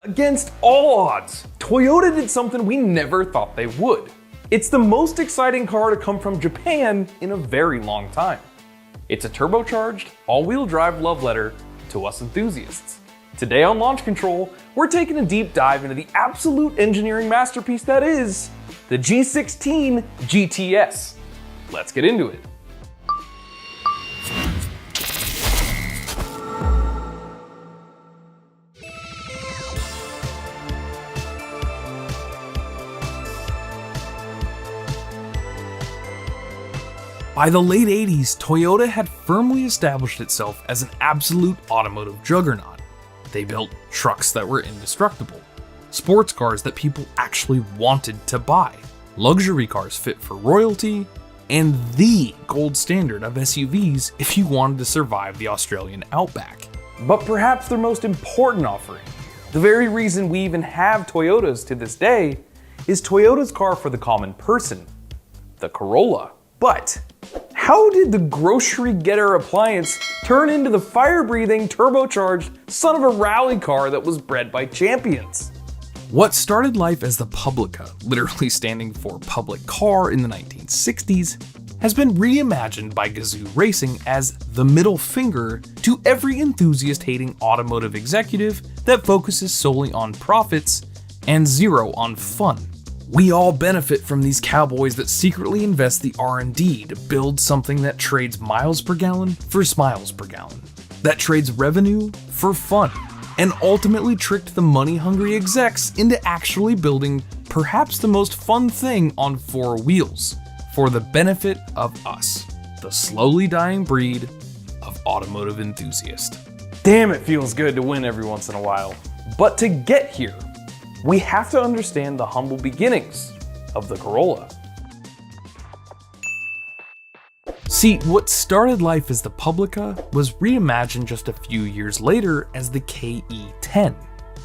Against all odds, Toyota did something we never thought they would. It's the most exciting car to come from Japan in a very long time. It's a turbocharged, all-wheel drive love letter to us enthusiasts. Today on Launch Control, we're taking a deep dive into the absolute engineering masterpiece that is the G16 GTS. Let's get into it. By the late 80s, Toyota had firmly established itself as an absolute automotive juggernaut. They built trucks that were indestructible, sports cars that people actually wanted to buy, luxury cars fit for royalty, and the gold standard of SUVs if you wanted to survive the Australian outback. But perhaps their most important offering, the very reason we even have Toyotas to this day, is Toyota's car for the common person, the Corolla. But how did the grocery getter appliance turn into the fire-breathing, turbocharged son of a rally car that was bred by champions? What started life as the Publica, literally standing for public car in the 1960s, has been reimagined by Gazoo Racing as the middle finger to every enthusiast-hating automotive executive that focuses solely on profits and zero on fun. We all benefit from these cowboys that secretly invest the R&D to build something that trades miles per gallon for smiles per gallon, that trades revenue for fun, and ultimately tricked the money-hungry execs into actually building perhaps the most fun thing on four wheels for the benefit of us, the slowly dying breed of automotive enthusiast. Damn, it feels good to win every once in a while. But to get here, we have to understand the humble beginnings of the Corolla. See, what started life as the Publica was reimagined just a few years later as the KE10.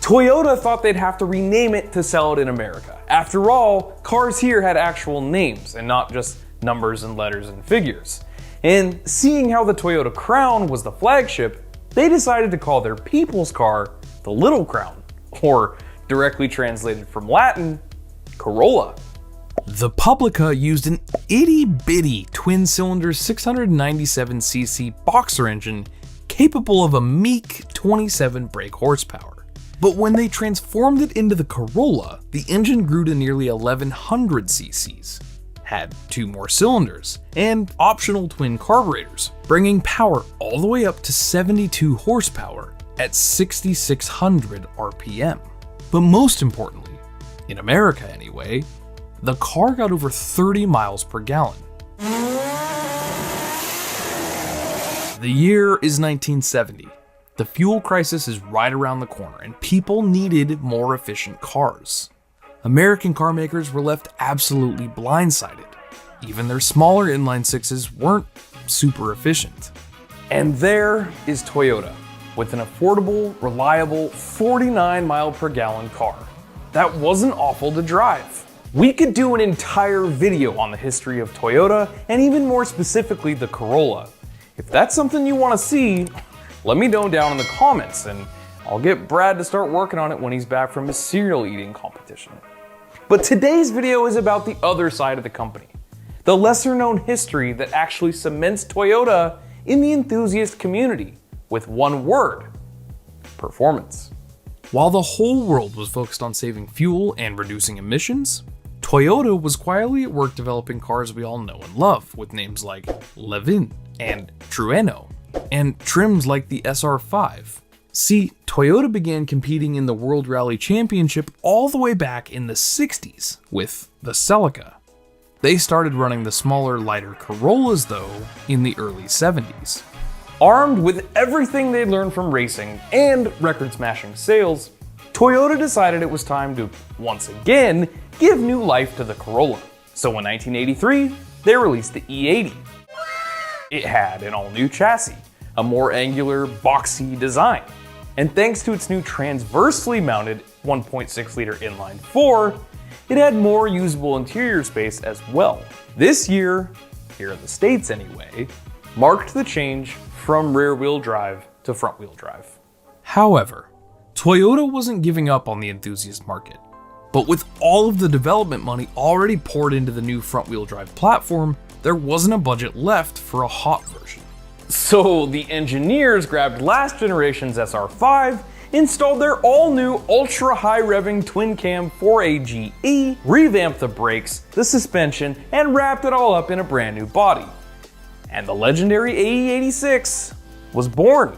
Toyota thought they'd have to rename it to sell it in America. After all, cars here had actual names and not just numbers and letters and figures. And seeing how the Toyota Crown was the flagship, they decided to call their people's car the Little Crown, or directly translated from Latin, Corolla. The Publica used an itty-bitty twin-cylinder 697cc boxer engine capable of a meek 27 brake horsepower. But when they transformed it into the Corolla, the engine grew to nearly 1100 cc's, had two more cylinders, and optional twin carburetors, bringing power all the way up to 72 horsepower at 6,600 RPM. But most importantly, in America anyway, the car got over 30 miles per gallon. The year is 1970. The fuel crisis is right around the corner and people needed more efficient cars. American car makers were left absolutely blindsided. Even their smaller inline sixes weren't super efficient. And there is Toyota, with an affordable, reliable 49 mile per gallon car. That wasn't awful to drive. We could do an entire video on the history of Toyota, and even more specifically the Corolla. If that's something you want to see, let me know down in the comments, and I'll get Brad to start working on it when he's back from his cereal eating competition. But today's video is about the other side of the company, the lesser known history that actually cements Toyota in the enthusiast community. With one word: performance. While the whole world was focused on saving fuel and reducing emissions, Toyota was quietly at work developing cars we all know and love, with names like Levin and Trueno, and trims like the SR5. See, Toyota began competing in the World Rally Championship all the way back in the 60s with the Celica. They started running the smaller, lighter Corollas though in the early 70s. Armed with everything they'd learned from racing and record-smashing sales, Toyota decided it was time to, once again, give new life to the Corolla. So in 1983, they released the E80. It had an all-new chassis, a more angular, boxy design, and thanks to its new transversely mounted 1.6-liter inline-4, it had more usable interior space as well. This year, here in the States anyway, marked the change from rear-wheel drive to front-wheel drive. However, Toyota wasn't giving up on the enthusiast market, but with all of the development money already poured into the new front-wheel drive platform, there wasn't a budget left for a hot version. So the engineers grabbed last generation's SR5, installed their all-new ultra-high revving twin-cam 4AGE, revamped the brakes, the suspension, and wrapped it all up in a brand new body. And the legendary AE86 was born.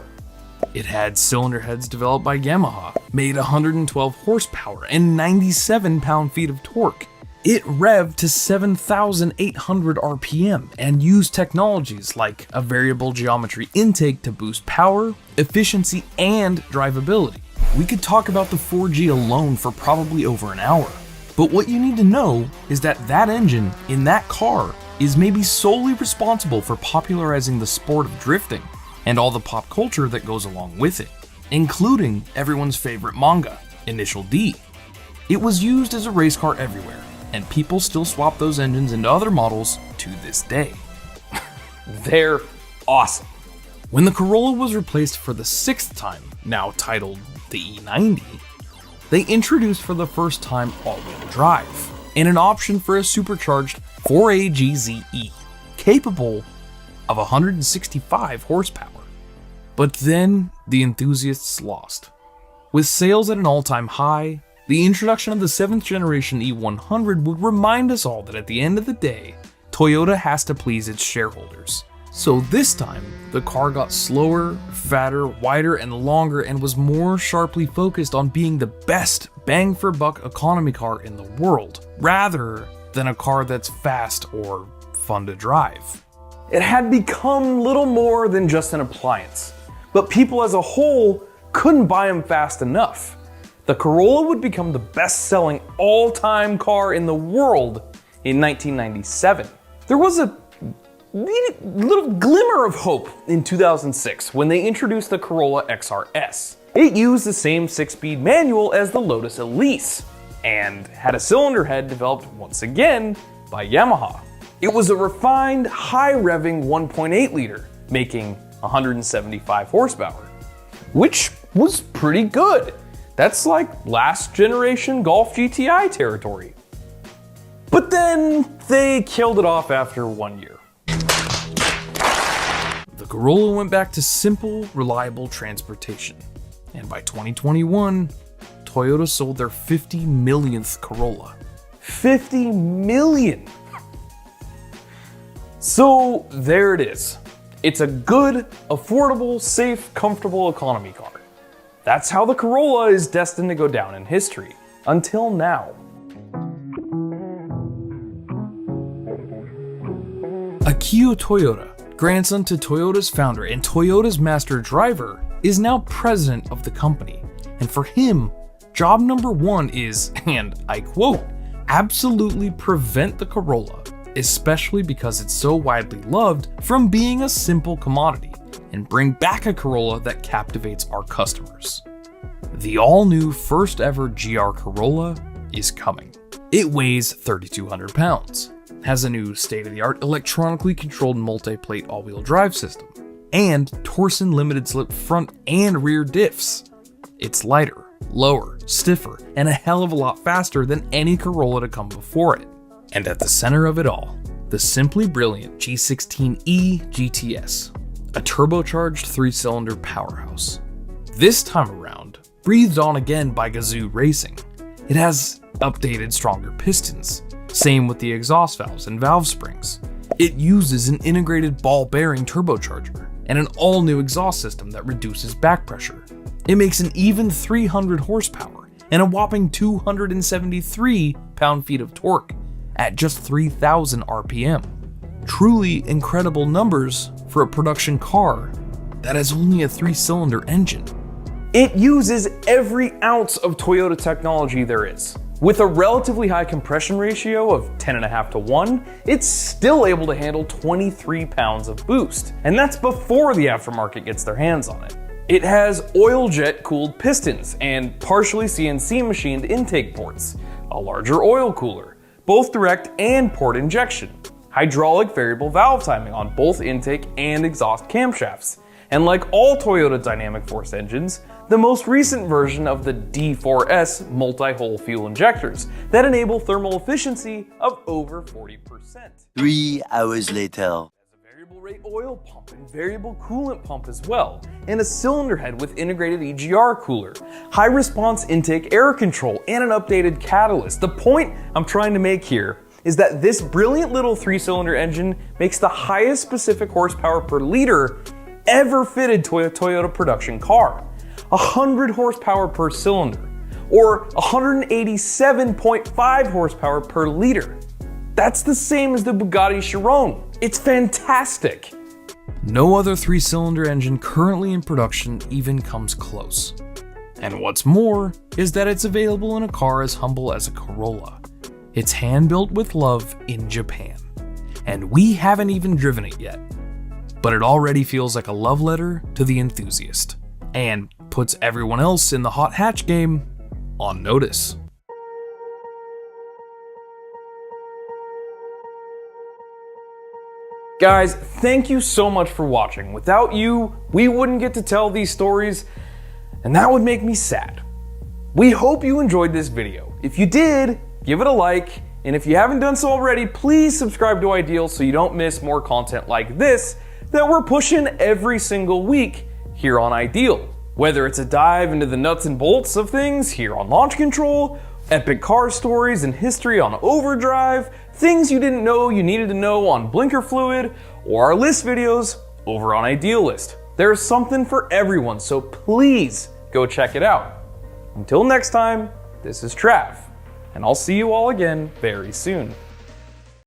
It had cylinder heads developed by Yamaha, made 112 horsepower and 97 pound-feet of torque. It revved to 7,800 RPM and used technologies like a variable geometry intake to boost power, efficiency, and drivability. We could talk about the 4G alone for probably over an hour, but what you need to know is that that engine in that car is maybe solely responsible for popularizing the sport of drifting and all the pop culture that goes along with it, including everyone's favorite manga, Initial D. It was used as a race car everywhere, and people still swap those engines into other models to this day. They're awesome. When the Corolla was replaced for the 6th time, now titled the E90, they introduced for the first time all-wheel drive, and an option for a supercharged 4AGZE, capable of 165 horsepower. But then the enthusiasts lost. With sales at an all-time high, the introduction of the 7th generation E100 would remind us all that at the end of the day, Toyota has to please its shareholders. So this time, the car got slower, fatter, wider, and longer, and was more sharply focused on being the best bang-for-buck economy car in the world, rather than a car that's fast or fun to drive. It had become little more than just an appliance, but people as a whole couldn't buy them fast enough. The Corolla would become the best-selling all-time car in the world in 1997. There was a little glimmer of hope in 2006 when they introduced the Corolla XRS. It used the same 6-speed manual as the Lotus Elise and had a cylinder head developed once again by Yamaha. It was a refined, high-revving 1.8 liter, making 175 horsepower, which was pretty good. That's like last generation Golf GTI territory. But then they killed it off after 1 year. The Corolla went back to simple, reliable transportation. And by 2021, Toyota sold their 50 millionth Corolla. 50 million! So there it is. It's a good, affordable, safe, comfortable economy car. That's how the Corolla is destined to go down in history, until now. Akio Toyoda, grandson to Toyota's founder and Toyota's master driver, is now president of the company. And for him, job number 1 is, and I quote, absolutely prevent the Corolla, especially because it's so widely loved, from being a simple commodity, and bring back a Corolla that captivates our customers. The all-new first ever GR Corolla is coming. It weighs 3,200 pounds, has a new state-of-the-art electronically controlled multi-plate all-wheel drive system, and Torsen limited slip front and rear diffs. It's lighter, lower, stiffer, and a hell of a lot faster than any Corolla to come before it. And at the center of it all, the simply brilliant G16E GTS, a turbocharged 3-cylinder powerhouse. This time around, breathed on again by Gazoo Racing, it has updated, stronger pistons, same with the exhaust valves and valve springs. It uses an integrated ball bearing turbocharger and an all-new exhaust system that reduces back pressure. It makes an even 300 horsepower and a whopping 273 pound-feet of torque at just 3,000 RPM. Truly incredible numbers for a production car that has only a 3-cylinder engine. It uses every ounce of Toyota technology there is. With a relatively high compression ratio of 10.5 to 1, it's still able to handle 23 pounds of boost, and that's before the aftermarket gets their hands on it. It has oil jet cooled pistons and partially CNC machined intake ports, a larger oil cooler, both direct and port injection, hydraulic variable valve timing on both intake and exhaust camshafts, and like all Toyota dynamic force engines, the most recent version of the D4S multi-hole fuel injectors that enable thermal efficiency of over 40%. 3 hours later. Variable rate oil pump and variable coolant pump as well, and a cylinder head with integrated EGR cooler, high response intake air control, and an updated catalyst. The point I'm trying to make here is that this brilliant little 3-cylinder engine makes the highest specific horsepower per liter ever fitted to a Toyota production car. 100 horsepower per cylinder, or 187.5 horsepower per liter. That's the same as the Bugatti Chiron. It's fantastic. No other 3-cylinder engine currently in production even comes close. And what's more is that it's available in a car as humble as a Corolla. It's hand-built with love in Japan. And we haven't even driven it yet. But it already feels like a love letter to the enthusiast, and puts everyone else in the hot hatch game on notice. Guys, thank you so much for watching. Without you, we wouldn't get to tell these stories, and that would make me sad. We hope you enjoyed this video. If you did, give it a like, and if you haven't done so already, please subscribe to Ideal so you don't miss more content like this that we're pushing every single week here on Ideal. Whether it's a dive into the nuts and bolts of things here on Launch Control, epic car stories and history on Overdrive, things you didn't know you needed to know on Blinker Fluid, or our list videos over on Idealist. There's something for everyone, so please go check it out. Until next time, this is Trav, and I'll see you all again very soon.